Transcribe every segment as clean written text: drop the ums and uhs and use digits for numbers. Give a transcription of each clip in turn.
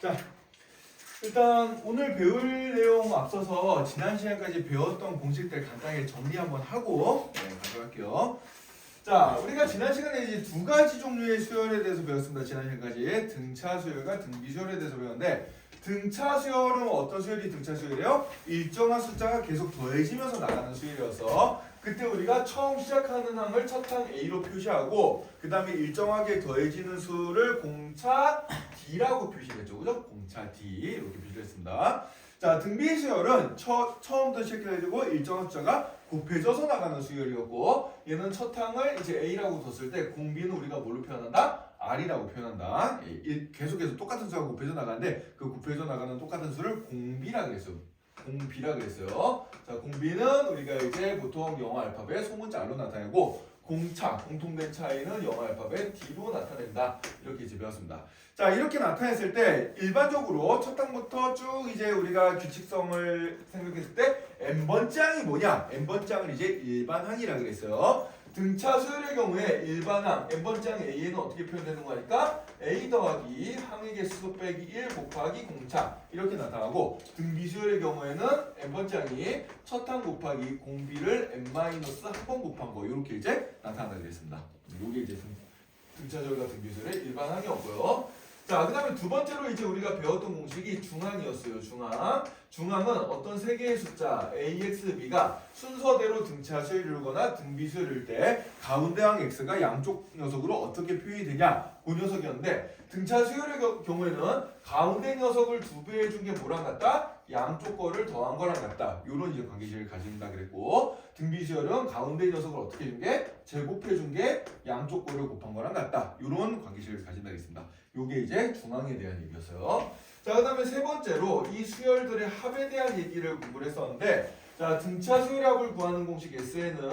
자, 일단 오늘 배울 내용 앞서서 지난 시간까지 배웠던 공식들 간단하게 정리 한번 하고 가져갈게요. 자, 우리가 지난 시간에 이제 두 가지 종류의 수열에 대해서 배웠습니다. 지난 시간까지 등차 수열과 등비 수열에 대해서 배웠는데 등차 수열은 어떤 수열이 등차 수열이에요? 일정한 숫자가 계속 더해지면서 나가는 수열이어서 그때 우리가 처음 시작하는 항을 첫 항 A로 표시하고 그 다음에 일정하게 더해지는 수를 공차 D라고 표시했죠. 그죠? 공차 D 이렇게 표시를 했습니다. 자, 등비 수열은 처음부터 시작해가지고 일정한 숫자가 곱해져서 나가는 수열이었고 얘는 첫 항을 이제 A라고 뒀을 때 공비는 우리가 뭘로 표현한다? R이라고 표현한다. 계속해서 똑같은 수가 곱해져 나가는데 그 곱해져 나가는 똑같은 수를 공비라 그랬어요. 공비라 그랬어요. 자, 공비는 우리가 이제 보통 영어 알파벳 소문자 R로 나타내고 공차, 공통된 차이는 영어 알파벳 D로 나타낸다. 이렇게 이제 배웠습니다. 자, 이렇게 나타냈을 때 일반적으로 첫 항부터 쭉 이제 우리가 규칙성을 생각했을 때 n번째 항이 뭐냐? n번째 항을 이제 일반항이라 그랬어요. 등차 수열의 경우에 일반항, n번째 항 A는 어떻게 표현되는 거니까 A 더하기 항의 개수 빼기 1 곱하기 공차 이렇게 나타나고 등비 수열의 경우에는 n번째 항이 첫 항 곱하기 공비를 n-1번 곱한 거 이렇게 이제 나타난다 그랬습니다. 이게 이제 등차 수열과 등비 수열의 일반항이었고요. 자, 그 다음에 두 번째로 이제 우리가 배웠던 공식이 중항이었어요. 중항. 중항은 어떤 세 개의 숫자 AX, B가 순서대로 등차 수열이거나 등비 수열일 때 가운데 항 X가 양쪽 녀석으로 어떻게 표현이 되냐 그 녀석이었는데 등차 수열의 경우에는 가운데 녀석을 두 배 해준 게 뭐랑 같다? 양쪽 거를 더한 거랑 같다. 요런 이제 관계식을 가진다 그랬고 등비 수열은 가운데 녀석을 어떻게 해준 게 제곱해 준 게 양쪽 거를 곱한 거랑 같다. 요런 관계식을 가진다 그랬습니다. 요게 이제 중항에 대한 얘기였어요. 자, 그 다음에 세 번째로 이 수열들의 합에 대한 얘기를 공부를 했었는데 자, 등차 수열합을 구하는 공식 S에는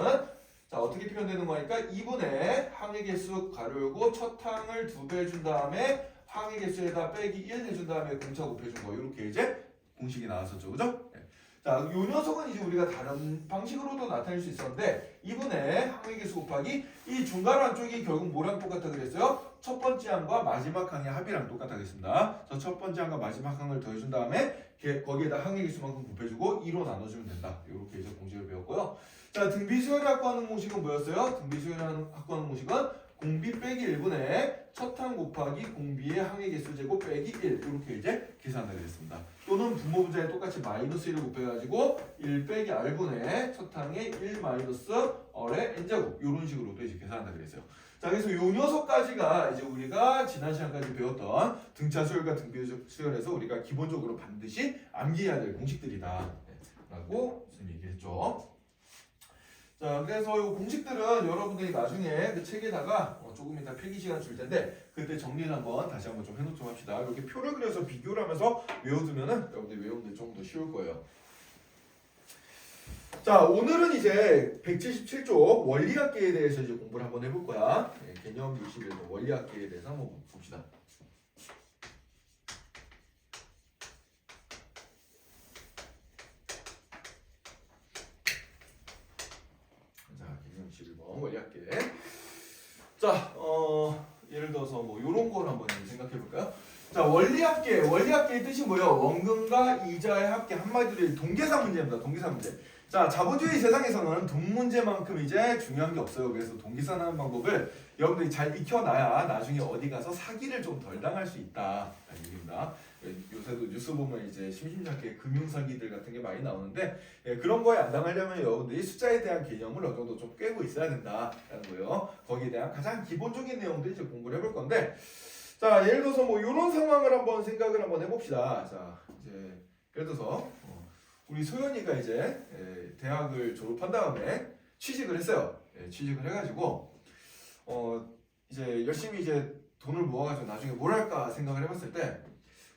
자, 어떻게 표현되는 거니까 2분의 항의 개수 가로 열고 첫 항을 2배 해준 다음에 항의 개수에다 빼기 1 해준 다음에 공차 곱해준 거 이렇게 이제 공식이 나왔었죠. 그죠? 네. 자, 요 녀석은 이제 우리가 다른 방식으로도 나타낼 수 있었는데 2분의 항의 개수 곱하기 이 중괄호 안쪽이 결국 뭐랑 똑같다 그랬어요? 첫 번째 항과 마지막 항의 합이랑 똑같다겠습니다. 저 첫 번째 항과 마지막 항을 더해준 다음에 거기에다 항의 개수만큼 곱해주고 2로 나눠주면 된다. 이렇게 이제 공식을 배웠고요. 자, 등비 수열을 확보하는 공식은 뭐였어요? 등비 수열을 확보하는 공식은 공비 빼기 1분의 첫 항 곱하기 공비의 항의 개수 제곱 빼기 1 이렇게 이제 계산하게 됐습니다. 또는 분모 분자에 똑같이 마이너스 1을 곱해가지고 1 빼기 r분의 첫 항의 1 마이너스 r의 n제곱 이런 식으로도 이제 계산한다 그랬어요. 자, 그래서 요 녀석까지가 이제 우리가 지난 시간까지 배웠던 등차 수열과 등비 수열에서 우리가 기본적으로 반드시 암기해야 될 공식들이다 라고 얘기했죠. 자, 그래서 이 공식들은 여러분들이 나중에 그 책에다가 조금 이따 필기 시간 줄 텐데 그때 정리를 한번 다시 한번 좀 해놓도록 합시다. 이렇게 표를 그려서 비교를 하면서 외워두면은 여러분들 외우는데 조금 더 쉬울 거예요. 자, 오늘은 이제 177쪽 원리학계에 대해서 이제 공부를 한번 해볼 거야. 네, 개념 61도 원리학계에 대해서 한번 봅시다. 자, 개념 61번 원리학계. 자, 예를 들어서 뭐 요런 걸 한번 생각해 볼까요? 자, 원리합계의 뜻이 뭐예요? 원금과 이자의 합계 한마디로 동계산 문제입니다. 동계산 문제. 자, 자본주의 세상에서는 돈 문제만큼 이제 중요한 게 없어요. 그래서 동계산하는 방법을 여러분들이 잘 익혀놔야 나중에 어디 가서 사기를 좀 덜 당할 수 있다. 라는 얘기입니다. 요새도 뉴스 보면 이제 심심찮게 금융사기들 같은 게 많이 나오는데 그런 거에 안 당하려면 여러분들이 숫자에 대한 개념을 어느 정도 좀 꿰고 있어야 된다라는 거예요. 거기에 대한 가장 기본적인 내용들 이제 공부를 해볼 건데 자, 예를 들어서 뭐 이런 상황을 한번 생각을 한번 해봅시다. 자, 이제 예를 들어서 우리 소연이가 이제 대학을 졸업한 다음에 취직을 했어요. 취직을 해가지고 이제 열심히 이제 돈을 모아가지고 나중에 뭘 할까 생각을 해봤을 때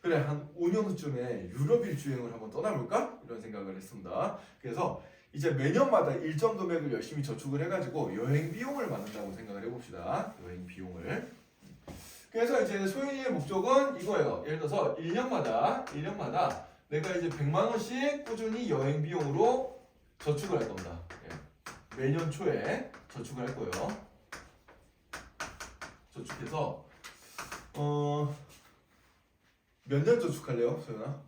그래, 한 5년 후쯤에 유럽 일주행을 한번 떠나볼까? 이런 생각을 했습니다. 그래서 이제 매년마다 일정 금액을 열심히 저축을 해가지고 여행 비용을 만든다고 생각을 해봅시다. 여행 비용을. 그래서 이제 소연이의 목적은 이거예요. 예를 들어서 1년마다 내가 이제 100만 원씩 꾸준히 여행 비용으로 저축을 할 겁니다. 매년 초에 저축을 할 거예요. 저축해서 몇 년 저축할래요, 소연아?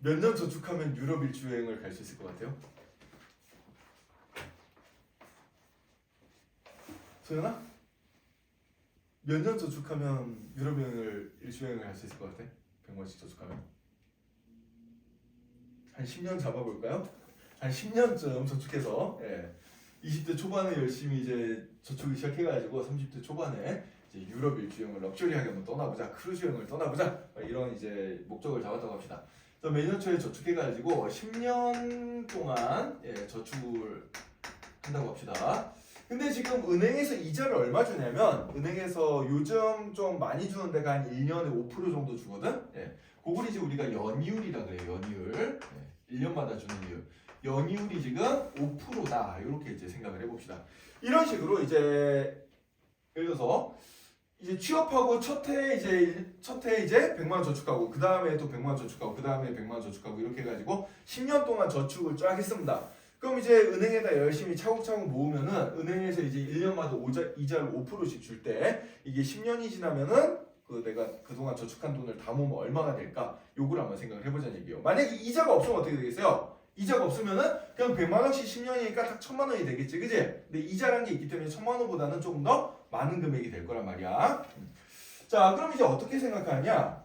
몇 년 저축하면 유럽 일주 여행을 갈 수 있을 것 같아요? 소연아? 몇 년 저축하면 유럽 여행을 일주 여행을 갈 수 있을 것 같아? 100만씩 저축하면? 한 10년 잡아볼까요? 한 10년쯤 저축해서 20대 초반에 열심히 이제 저축을 시작해가지고 30대 초반에 이제 유럽 일주 여행을 럭셔리하게 한번 떠나보자, 크루즈 여행을 떠나보자, 이런 이제 목적을 잡았다고 합시다. 그래서 매년 초에 저축해가지고 10년 동안 저축을 한다고 합시다. 근데 지금 은행에서 이자를 얼마 주냐면 은행에서 요즘 좀 많이 주는 데가 한 1년에 5% 정도 주거든. 그걸 이제 우리가 연이율이라 그래요. 연이율. 1년마다 주는 이율. 연이율이 지금 5%다. 이렇게 이제 생각을 해봅시다. 이런 식으로 이제 예를 들어서 이제 취업하고 첫 해 이제 100만 원 저축하고 그 다음에 또 100만 원 저축하고 그 다음에 100만 원 저축하고 이렇게 해가지고 10년 동안 저축을 쫙 했습니다. 그럼 이제 은행에다 열심히 차곡차곡 모으면은 은행에서 이제 1년마다 이자를 5%씩 줄 때 이게 10년이 지나면은 그 내가 그동안 저축한 돈을 다 모으면 얼마가 될까? 요걸 한번 생각을 해보자는 얘기예요. 만약에 이자가 없으면 어떻게 되겠어요? 이자가 없으면은 그냥 100만 원씩 10년이니까 딱 1000만 원이 되겠지, 그지? 근데 이자라는 게 있기 때문에 1000만 원보다는 조금 더 많은 금액이 될 거란 말이야. 자, 그럼 이제 어떻게 생각하냐?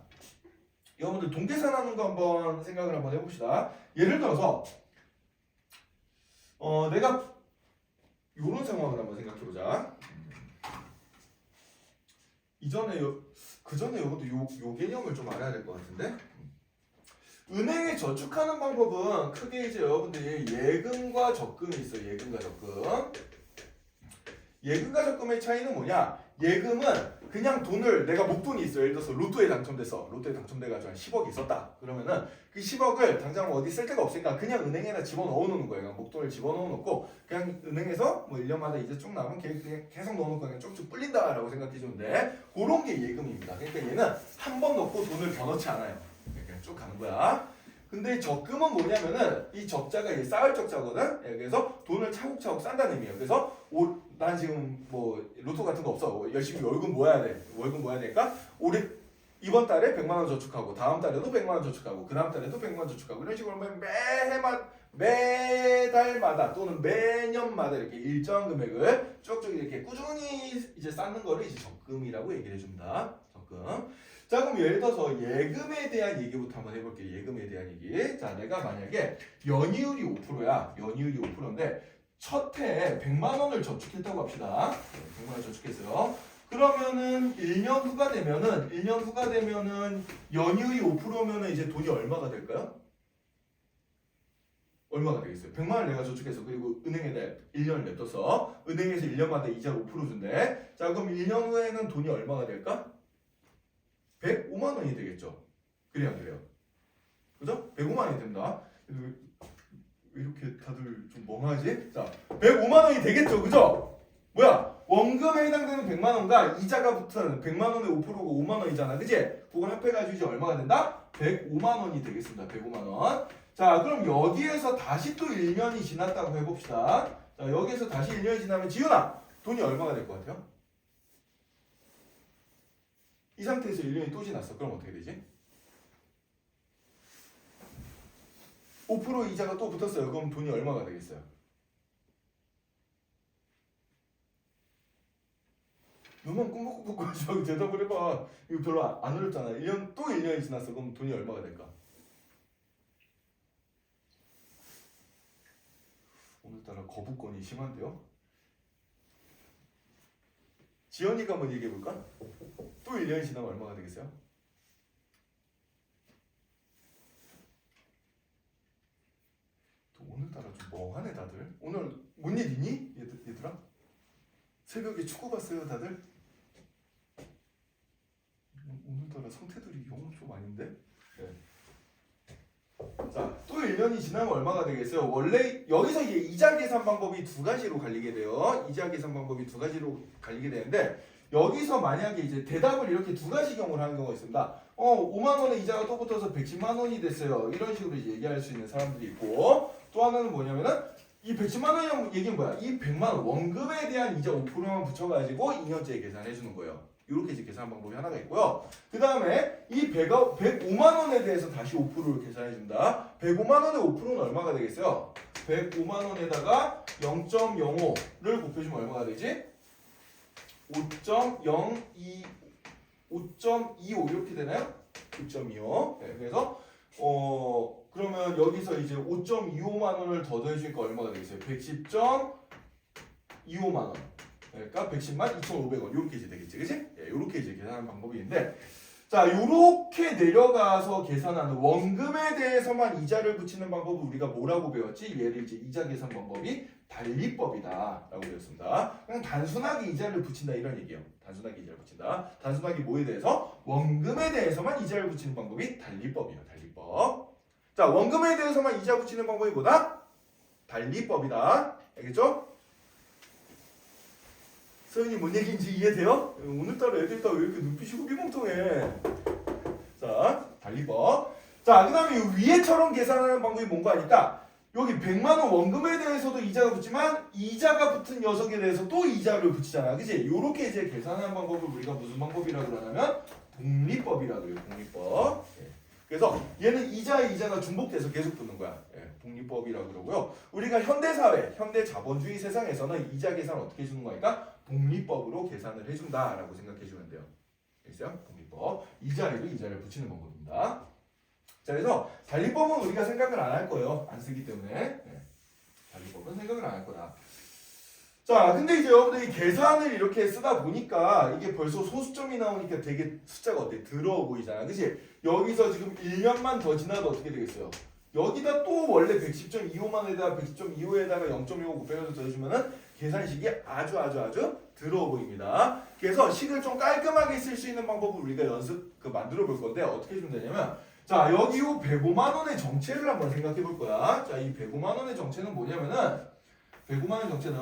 여러분들 돈 계산하는 거 한번 생각을 한번 해봅시다. 예를 들어서 내가 요런 상황을 한번 생각해보자. 그 전에 여러분들 요 개념을 좀 알아야 될 것 같은데. 은행에 저축하는 방법은 크게 이제 여러분들이 예금과 적금이 있어요. 예금과 적금. 예금과 적금의 차이는 뭐냐? 예금은 그냥 돈을 내가 목돈이 있어. 예를 들어서 로또에 당첨됐어. 로또에 당첨돼가지고 한 10억이 있었다. 그러면은 그 10억을 당장 어디 쓸 데가 없으니까 그냥 은행에다 집어넣어 놓는 거예요. 그냥 목돈을 집어넣어 놓고 그냥 은행에서 뭐 1년마다 이제 쭉 나오면 계속 넣어놓고 그냥 쭉쭉 불린다라고 생각해 주는데 그런 게 예금입니다. 그러니까 얘는 한 번 넣고 돈을 더 넣지 않아요. 그냥 쭉 가는 거야. 근데 적금은 뭐냐면은 이 적자가 이 쌓을 적자거든. 그래서 돈을 차곡차곡 싼다는 의미예요. 그래서 난 지금 뭐 로또 같은 거 없어. 열심히 월급 모아야 돼. 월급 모아야 되니까 올해 이번 달에 100만 원 저축하고 다음 달에도 100만 원 저축하고 그 다음 달에도 100만 원 저축하고 이런 식으로 매달마다 또는 매년마다 이렇게 일정한 금액을 쭉쭉 이렇게 꾸준히 이제 쌓는 거를 이제 적금이라고 얘기를 해줍니다. 적금. 자, 그럼 예를 들어서 예금에 대한 얘기부터 한번 해볼게요. 예금에 대한 얘기. 자, 내가 만약에 연이율이 5%야. 연이율이 5%인데 첫 해에 100만 원을 저축했다고 합시다. 100만 원 저축했어요. 그러면은 1년 후가 되면은 연이율이 5%면은 이제 돈이 얼마가 될까요? 얼마가 되겠어요? 100만 원 내가 저축해서 그리고 은행에다 1년을 냅뒀어. 은행에서 1년마다 이자를 5% 준대. 자, 그럼 1년 후에는 돈이 얼마가 될까? 105만 원이 되겠죠. 그래야 그래요. 그죠? 105만 원이 됩니다. 왜 이렇게 다들 좀 멍하지? 자, 105만 원이 되겠죠. 그죠? 뭐야? 원금에 해당되는 100만 원과 이자가 붙은 100만 원의 5%고 5만 원이잖아. 그지? 그걸 합해가지고 이제 얼마가 된다? 105만 원이 되겠습니다. 105만 원. 자, 그럼 여기에서 다시 또 1년이 지났다고 해봅시다. 자, 여기에서 다시 1년이 지나면 지훈아, 돈이 얼마가 될 것 같아요? 이 상태에서 1년이 또 지났어. 그럼 어떻게 되지? 5% 이자가 또 붙었어요. 그럼 돈이 얼마가 되겠어요? 눈만 꾹꾹꾹꾹 하고 대답을 해봐. 이거 별로 안 어렵잖아. 1년, 또 1년이 지났어. 그럼 돈이 얼마가 될까? 오늘따라 거부권이 심한데요? 지연이가 한번 얘기해볼까? 또 1년이 지나면 얼마가 되겠어요? 또 오늘따라 좀 멍하네 다들. 오늘 뭔 일 있니? 얘들아? 새벽에 축구 봤어요 다들? 오늘따라 상태들이 영 좀 아닌데? 네. 자, 또 1년이 지나면 얼마가 되겠어요? 원래 여기서 이제 이자 계산 방법이 두 가지로 갈리게 돼요. 이자 계산 방법이 두 가지로 갈리게 되는데 여기서 만약에 이제 대답을 이렇게 두 가지 경우를 하는 경우가 있습니다. 5만 원의 이자가 또 붙어서 110만 원이 됐어요. 이런 식으로 이제 얘기할 수 있는 사람들이 있고 또 하나는 뭐냐면은 이 110만 원이라는 얘기는 뭐야? 이 100만 원 원금에 대한 이자 5%만 붙여가지고 2년째 계산해 주는 거예요. 이렇게 이제 계산 방법이 하나가 있고요. 그 다음에 이 105만 원에 대해서 다시 5%를 계산해 준다. 105만 원의 5%는 얼마가 되겠어요? 105만 원에다가 0.05를 곱해주면 얼마가 되지? 5.25 이렇게 되나요? 5.25. 네, 그래서 그러면 여기서 이제 5.25만 원을 더 더해주니까 얼마가 되겠어요? 110.25만 원. 그러니까 110만 2,500원 이렇게 이제 되겠지, 그치? 예, 이렇게 이제 계산하는 방법이 있는데, 자, 이렇게 내려가서 계산하는 원금에 대해서만 이자를 붙이는 방법을 우리가 뭐라고 배웠지? 얘를 이제 이자 계산 방법이 달리법이다라고 배웠습니다. 그냥 단순하게 이자를 붙인다 이런 얘기예요. 단순하게 이자를 붙인다. 단순하게 뭐에 대해서? 원금에 대해서만 이자를 붙이는 방법이 달리법이에요. 달리법. 자, 원금에 대해서만 이자 붙이는 방법이 뭐다? 달리법이다. 알겠죠? 서윤이 뭔 얘기인지 이해돼요? 오늘따라 애들 다 왜 이렇게 눈빛이 후비몽통해? 자, 달리법. 자, 그 다음에 위에처럼 계산하는 방법이 뭔가 하니까 여기 100만 원 원금에 대해서도 이자가 붙지만 이자가 붙은 녀석에 대해서 또 이자를 붙이잖아. 그치? 요렇게 이제 계산하는 방법을 우리가 무슨 방법이라고 그러냐면 복리법이라고 그래요. 복리법. 예. 그래서 얘는 이자가 중복돼서 계속 붙는 거야. 예, 복리법이라고 그러고요. 우리가 현대사회, 현대 자본주의 세상에서는 이자 계산 어떻게 해주는 거니까 복리법으로 계산을 해준다라고 생각해주면 돼요. 알겠어요? 복리법. 이자에도 이자를 붙이는 방법입니다. 자, 그래서 달리법은 우리가 생각을 안 할 거예요. 안 쓰기 때문에. 네. 달리법은 생각을 안 할 거다. 자, 근데 이제 여러분들 이 계산을 이렇게 쓰다 보니까 이게 벌써 소수점이 나오니까 되게 숫자가 어때? 더러워 보이잖아. 그치? 여기서 지금 1년만 더 지나도 어떻게 되겠어요? 여기다 또 원래 110.25만 원에다가 110.25에다가 0.25 곱해서 더해주면은 계산식이 아주 더러워 보입니다. 그래서 식을 좀 깔끔하게 쓸 수 있는 방법을 우리가 만들어 볼 건데 어떻게 해주면 되냐면, 자, 여기 이 105만 원의 정체를 한번 생각해 볼 거야. 자, 이 105만 원의 정체는 뭐냐면은 105만 원 정체는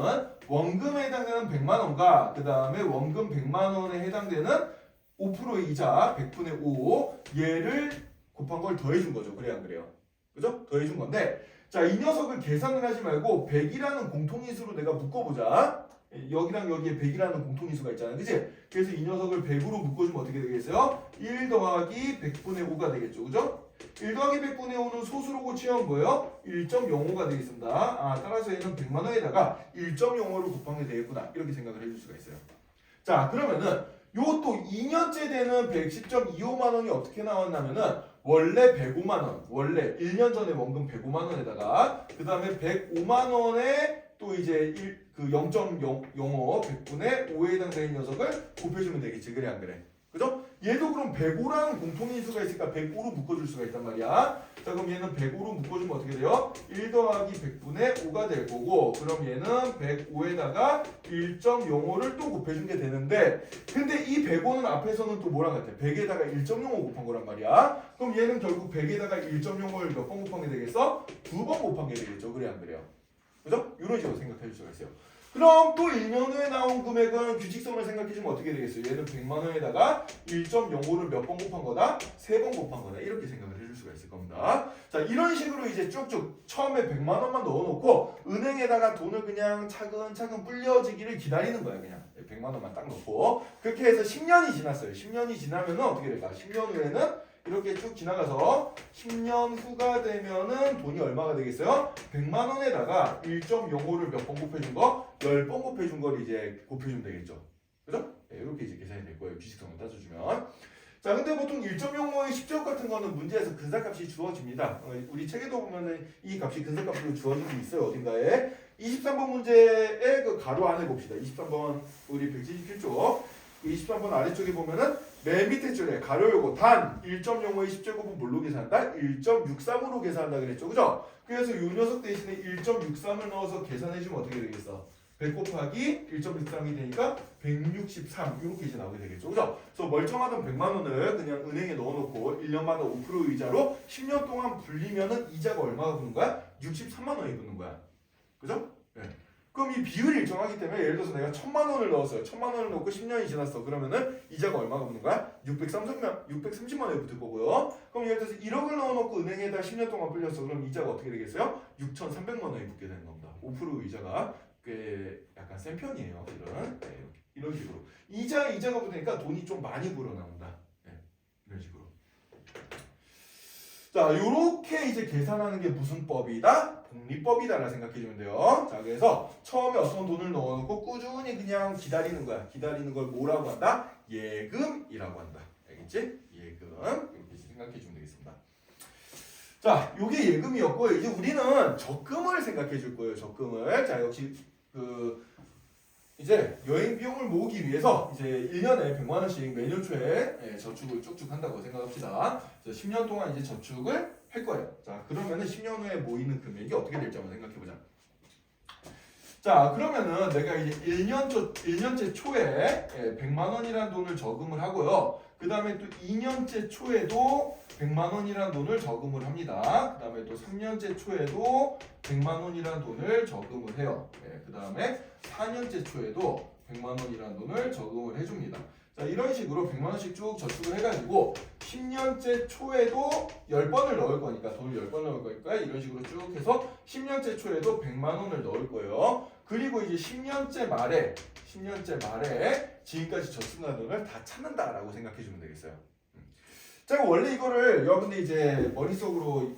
원금에 해당되는 100만 원과 그 다음에 원금 100만 원에 해당되는 5%의 이자 100분의 5 얘를 곱한 걸 더해준 거죠. 그래 안 그래요? 그죠? 더해준 건데, 자, 이 녀석을 계산을 하지 말고 100이라는 공통인수로 내가 묶어보자. 여기랑 여기에 100이라는 공통인수가 있잖아요. 그치? 그래서 이 녀석을 100으로 묶어주면 어떻게 되겠어요? 1 더하기 100분의 5가 되겠죠. 그죠? 1 더하기 100분의 5는 소수로 고치면 뭐예요? 1.05가 되겠습니다. 따라서 얘는 100만 원에다가 1.05를 곱한 게 되겠구나. 이렇게 생각을 해줄 수가 있어요. 자, 그러면은 요또 2년째 되는 110.25만 원이 어떻게 나왔냐면은 원래 105만 원, 원래 1년 전에 원금 105만 원에다가 그 다음에 105만 원에 또 이제 0.05 100분의 5에 해당되는 녀석을 곱해주면 되겠지. 그래 안 그래? 그죠? 얘도 그럼 105라는 공통인수가 있으니까 105로 묶어줄 수가 있단 말이야. 자, 그럼 얘는 105로 묶어주면 어떻게 돼요? 1 더하기 100분의 5가 될 거고, 그럼 얘는 105에다가 1.05를 또 곱해준 게 되는데, 근데 이 105는 앞에서는 또 뭐랑 같아? 100에다가 1.05 곱한 거란 말이야. 그럼 얘는 결국 100에다가 1.05를 몇 번 곱한 게 되겠어? 2번 곱한 게 되겠죠. 그래 안 그래요? 그죠? 이런 식으로 생각해 줄 수가 있어요. 그럼 또 1년 후에 나온 금액은 규칙성을 생각해주면 어떻게 되겠어요? 얘는 100만 원에다가 1.05를 몇 번 곱한 거다? 3번 곱한 거다. 이렇게 생각을 해줄 수가 있을 겁니다. 자, 이런 식으로 이제 쭉쭉 처음에 100만 원만 넣어놓고 은행에다가 돈을 그냥 차근차근 불려지기를 기다리는 거야. 그냥 100만 원만 딱 넣고 그렇게 해서 10년이 지났어요. 10년이 지나면은 어떻게 될까? 10년 후에는 이렇게 쭉 지나가서 10년 후가 되면은 돈이 얼마가 되겠어요? 100만 원에다가 1.05를 몇 번 곱해준 거? 10번 곱해준 걸 이제 곱해주면 되겠죠. 그죠? 네, 이렇게 이제 계산이 될 거예요. 규칙성을 따져주면. 자, 근데 보통 1.05의 10제곱 같은 거는 문제에서 근사값이 주어집니다. 우리 책에도 보면은 이 값이 근사값으로 주어진 게 있어요. 어딘가에. 23번 문제의 그 가로 안에 봅시다. 23번 우리 177쪽. 23번 아래쪽에 보면은 맨 밑에 줄에 가로 요거 단 1.05의 10제곱은 뭘로 계산한다? 1.63으로 계산한다 그랬죠. 그죠? 그래서 이 녀석 대신에 1.63을 넣어서 계산해주면 어떻게 되겠어? 100 곱하기 1.63이 되니까 163 이렇게 이제 나오게 되겠죠. 그죠? 그래서 멀쩡하던 100만 원을 그냥 은행에 넣어놓고 1년마다 5% 이자로 10년 동안 불리면은 이자가 얼마가 붙는 거야? 63만 원이 붙는 거야. 그죠? 네. 그럼 이 비율이 일정하기 때문에 예를 들어서 내가 1000만 원을 넣었어요. 1000만 원을 넣고 10년이 지났어. 그러면은 이자가 얼마가 붙는 거야? 630만 원이 붙을 거고요. 그럼 예를 들어서 1억을 넣어놓고 은행에다 10년 동안 불렸어. 그럼 이자가 어떻게 되겠어요? 6,300만 원이 붙게 되는 겁니다. 5% 이자가 꽤 약간 센 편이에요. 이런 네, 이런 식으로 이자가 붙으니까 돈이 좀 많이 불어나온다. 네, 이런 식으로. 자, 요렇게 이제 계산하는 게 무슨 법이다? 복리법이다라 생각해주면 돼요. 자, 그래서 처음에 어떤 돈을 넣어놓고 꾸준히 그냥 기다리는 거야. 기다리는 걸 뭐라고 한다? 예금이라고 한다. 알겠지? 예금. 이렇게 생각해주면 되겠습니다. 자, 요게 예금이었고 이제 우리는 적금을 생각해줄 거예요. 적금을. 자, 역시 이제 여행 비용을 모으기 위해서 이제 1년에 100만 원씩 매년 초에 저축을 쭉쭉 한다고 생각합시다. 그래서 10년 동안 이제 저축을 할 거예요. 자, 그러면은 10년 후에 모이는 금액이 어떻게 될지 한번 생각해 보자. 자, 그러면은 내가 이제 1년째 초에 100만 원이라는 돈을 저금을 하고요. 그 다음에 또 2년째 초에도 100만 원이라는 돈을 저금을 합니다. 그 다음에 또 3년째 초에도 100만 원이라는 돈을 저금을 해요. 그 다음에 4년째 초에도 100만 원이라는 돈을 저금을 해줍니다. 자, 이런 식으로 100만 원씩 쭉 저축을 해가지고 10년째 초에도 10번을 넣을 거니까 돈을 10번 넣을 거니까 이런 식으로 쭉 해서 10년째 초에도 100만 원을 넣을 거예요. 그리고 이제 10년째 말에 지금까지 저축한 돈을 다 찾는다라고 생각해 주면 되겠어요. 자, 원래 이거를 여러분들 이제 머릿속으로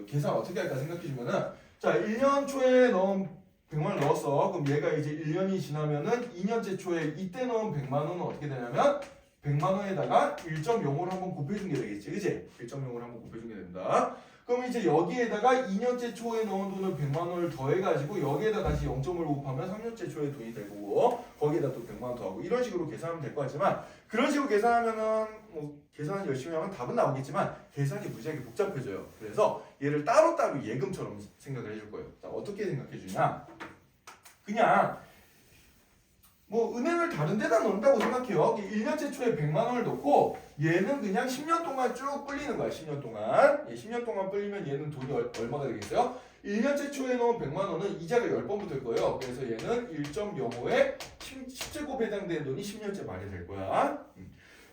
계산 어떻게 할까 생각해 주면은 자, 1년 초에 넣은 100만 원 넣었어. 그럼 얘가 이제 1년이 지나면은 2년째 초에 이때 넣은 100만 원은 어떻게 되냐면 100만 원에다가 1.05를 한번 곱해준 게 되겠지. 그치? 1.05를 한번 곱해준 게 된다. 그럼 이제 여기에다가 2년째 초에 넣은 돈을 100만 원을 더해가지고 여기에다 다시 0.5를 곱하면 3년째 초에 돈이 될 거고 거기에다 또 100만 원 더하고 이런 식으로 계산하면 될 것 같지만 그런 식으로 계산하면은 뭐 계산 열심히 하면 답은 나오겠지만 계산이 무지하게 복잡해져요. 그래서 얘를 따로따로 예금처럼 생각을 해줄 거예요. 자, 어떻게 생각해 주냐? 그냥 뭐 은행을 다른 데다 넣는다고 생각해요. 1년째 초에 100만 원을 넣고 얘는 그냥 10년 동안 쭉 불리는 거야. 10년 동안. 10년 동안 불리면 얘는 돈이 얼마가 되겠어요? 1년째 초에 넣은 100만 원은 이자가 10번 붙을 거예요. 그래서 얘는 1.05에 10제곱 해당되는 돈이 10년째 말이 될 거야.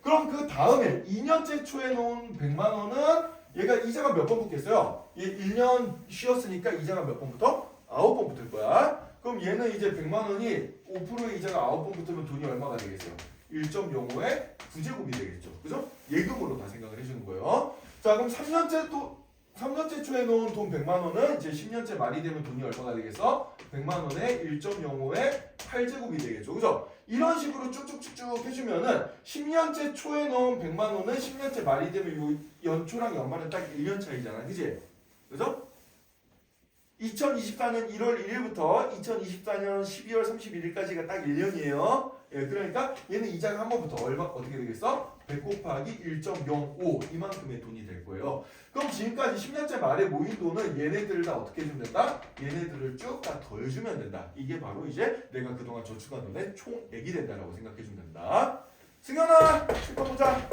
그럼 그 다음에 2년째 초에 넣은 100만 원은 얘가 이자가 몇 번 붙겠어요? 얘 1년 쉬었으니까 이자가 몇 번 붙어? 9번 붙을 거야. 그럼 얘는 이제 100만 원이 5%의 이자가 9번 붙으면 돈이 얼마가 되겠어요? 1.05의 9제곱이 되겠죠. 그죠? 예금으로 다 생각을 해주는 거예요. 자, 그럼 3년째 초에 넣은 돈 100만 원은 이제 10년째 말이 되면 돈이 얼마가 되겠어? 100만 원에 1.05의 8제곱이 되겠죠. 그죠? 이런 식으로 쭉쭉쭉쭉 해주면은 10년째 초에 넣은 100만 원은 10년째 말이 되면 요 연초랑 연말은 딱 1년 차이잖아. 그지? 그죠? 2024년 1월 1일부터 2024년 12월 31일까지가 딱 1년이에요. 그러니까 얘는 이자가 한 번부터 어떻게 되겠어? 100 곱하기 1.05 이만큼의 돈이 될 거예요. 그럼 지금까지 10년째 말에 모인 돈은 얘네들을 다 어떻게 해주면 된다? 얘네들을 쭉 다 더해주면 된다. 이게 바로 이제 내가 그동안 저축한 돈의 총액이 된다라고 생각해주면 된다. 승현아, 칠번 보자.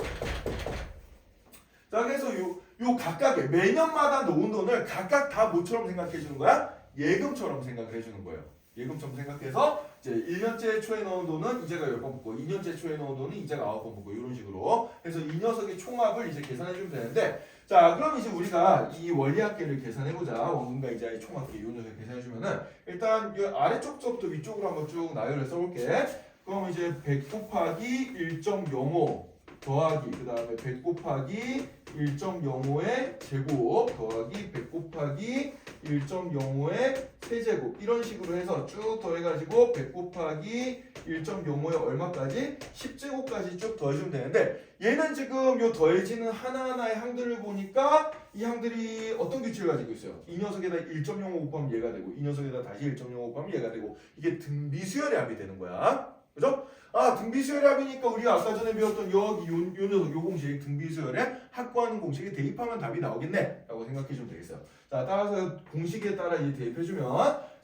자, 그래서 요 각각의 매년마다 놓은 돈을 각각 다 뭐처럼 생각해 주는 거야? 예금처럼 생각을 해주는 거예요. 예금처럼 생각해서 이제 1년째 초에 넣은 돈은 이자가 10번 붙고 2년째 초에 넣은 돈은 이자가 9번 붙고 이런 식으로 해서 이 녀석의 총합을 이제 계산해 주면 되는데 자, 그럼 이제 우리가 이 원리합계를 계산해 보자. 원금과 이자의 총합계 이 녀석 계산해 주면은 일단 이 아래쪽부터 위쪽으로 한번 쭉 나열을 써볼게. 그럼 이제 100 곱하기 1.05 더하기 그 다음에 100 곱하기 1.05의 제곱 더하기 100 곱하기 1.05의 세제곱 이런 식으로 해서 쭉 더해가지고 100 곱하기 1.05의 얼마까지? 10제곱까지 쭉 더해주면 되는데 얘는 지금 요 더해지는 하나하나의 항들을 보니까 이 항들이 어떤 규칙을 가지고 있어요? 이 녀석에다 1.05 곱하면 얘가 되고 이 녀석에다 다시 1.05 곱하면 얘가 되고 이게 등비수열의 합이 되는 거야. 그죠? 아, 등비수열의 합이니까 우리가 아까 전에 배웠던 여기 요 녀석 요 공식 등비수열의 합구하는 공식에 대입하면 답이 나오겠네 라고 생각해주면 되겠어요. 자, 따라서 공식에 따라 이제 대입해주면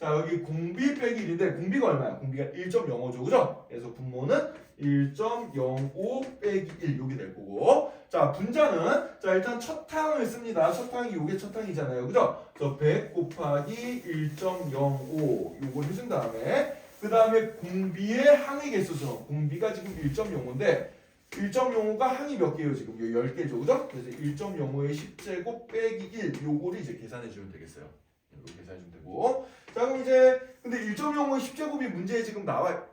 자, 여기 공비 빼기 1인데 공비가 얼마야? 공비가 1.05죠. 그죠? 그래서 분모는 1.05 빼기 1 요게 될 거고 자, 분자는 자 일단 첫 항을 씁니다. 첫 항이 요게 첫 항이잖아요. 그죠? 그래서 100 곱하기 1.05 요걸 해준 다음에 그 다음에 공비의 항의 개수죠. 공비가 지금 1.05인데 1.05가 항이 몇 개예요? 지금 10개죠. 그죠? 그래서 1.05의 10제곱 빼기 1 요거를 이제 계산해 주면 되겠어요. 이렇게 계산해주면 되고. 자, 그럼 이제 근데 1.05 10제곱이 문제에 지금 나와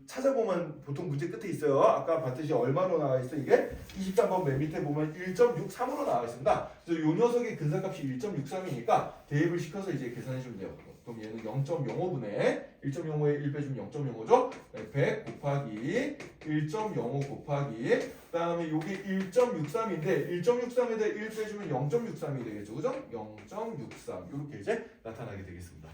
찾아보면 보통 문제 끝에 있어요. 아까 봤듯이 얼마로 나와 있어 이게? 23번 맨 밑에 보면 1.63으로 나와 있습니다. 그래서 이 녀석의 근사값이 1.63이니까 대입을 시켜서 이제 계산해주면 돼요. 그럼 얘는 0.05분의 1.05에 1 빼주면 0.05죠? 100 곱하기 1.05 곱하기 그 다음에 요게 1.63인데 1.63에다 1 빼주면 0.63이 되겠죠. 그죠? 0.63 이렇게 이제 나타나게 되겠습니다.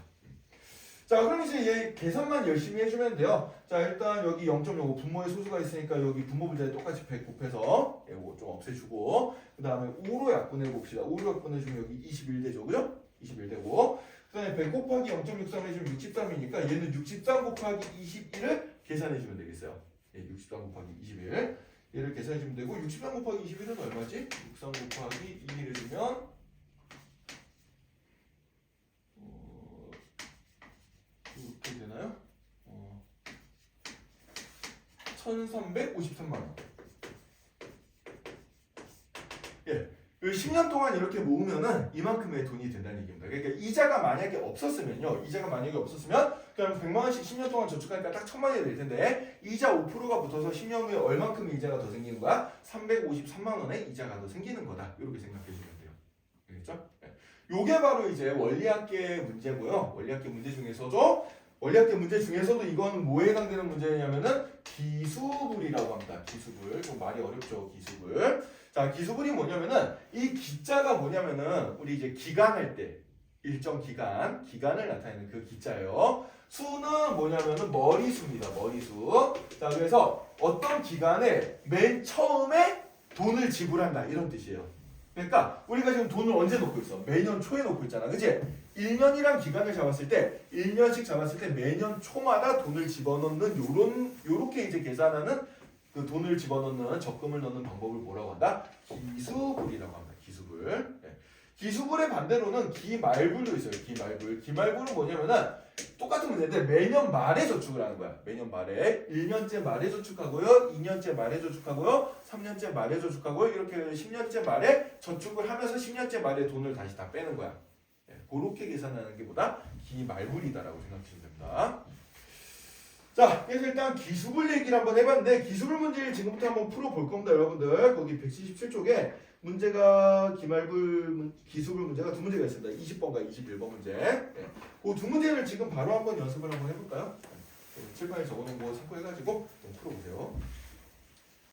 자, 그럼 이제 얘 계산만 열심히 해주면 돼요. 자, 일단 여기 0.05 분모의 소수가 있으니까 여기 분모 분자에 똑같이 100 곱해서 이거 좀 없애주고 그 다음에 5로 약분해 봅시다. 5로 약분해주면 여기 21 되죠. 그죠? 21 되고 그 다음에 100 곱하기 0.63 해주면 63이니까 얘는 63 곱하기 21을 계산해주면 되겠어요. 예, 63 곱하기 21 얘를 계산해주면 되고 63 곱하기 21은 얼마지? 63 곱하기 21 해주면 이렇게 되나요? 1353만 원. 예. 10년 동안 이렇게 모으면은 이만큼의 돈이 된다는 얘기입니다. 그러니까 이자가 만약에 없었으면요. 그냥 100만 원씩 10년 동안 저축하니까 딱 1000만 원이 될 텐데 이자 5%가 붙어서 10년 후에 얼만큼의 이자가 더 생기는 거야? 353만 원의 이자가 더 생기는 거다. 이렇게 생각해 주면 돼요. 알겠죠? 예. 요게 바로 이제 원리학계 문제고요. 원리학계 문제 중에서도 이건 뭐에 해당되는 문제냐면은 기수불이라고 합니다. 기수불. 좀 말이 어렵죠. 기수불. 자, 기수불이 뭐냐면은 이 기자가 뭐냐면은 우리 이제 기간할 때 일정 기간을 나타내는 그 기자예요. 수는 뭐냐면은 머리수입니다. 머리수. 자, 그래서 어떤 기간에 맨 처음에 돈을 지불한다 이런 뜻이에요. 그러니까 우리가 지금 돈을 언제 놓고 있어? 매년 초에 놓고 있잖아. 그치? 1년이란 기간을 잡았을 때 1년씩 잡았을 때 매년 초마다 돈을 집어넣는 요렇게 이제 계산하는 그 돈을 집어넣는 적금을 넣는 방법을 뭐라고 한다? 기수불이라고 합니다. 기수불. 네. 기수불의 반대로는 기말불도 있어요. 기말불은 뭐냐면은 똑같은 문제인데 매년 말에 저축을 하는 거야. 매년 말에 1년째 말에 저축하고요, 2년째 말에 저축하고요, 3년째 말에 저축하고요. 이렇게 10년째 말에 저축을 하면서 10년째 말에 돈을 다시 다 빼는 거야. 네. 그렇게 계산하는 게 보다 기말불이다라고 생각하시면 됩니다. 자, 그래서 일단 기수불 얘기를 한번 해봤는데 기수불 문제를 지금부터 한번 풀어볼 겁니다, 여러분들. 거기 177쪽에 문제가 기수불 문제가 두 문제가 있습니다. 20번과 21번 문제. 네. 그 두 문제를 지금 바로 한번 연습을 한번 해볼까요? 칠판에 적어놓은 거 참고해가지고 좀 풀어보세요.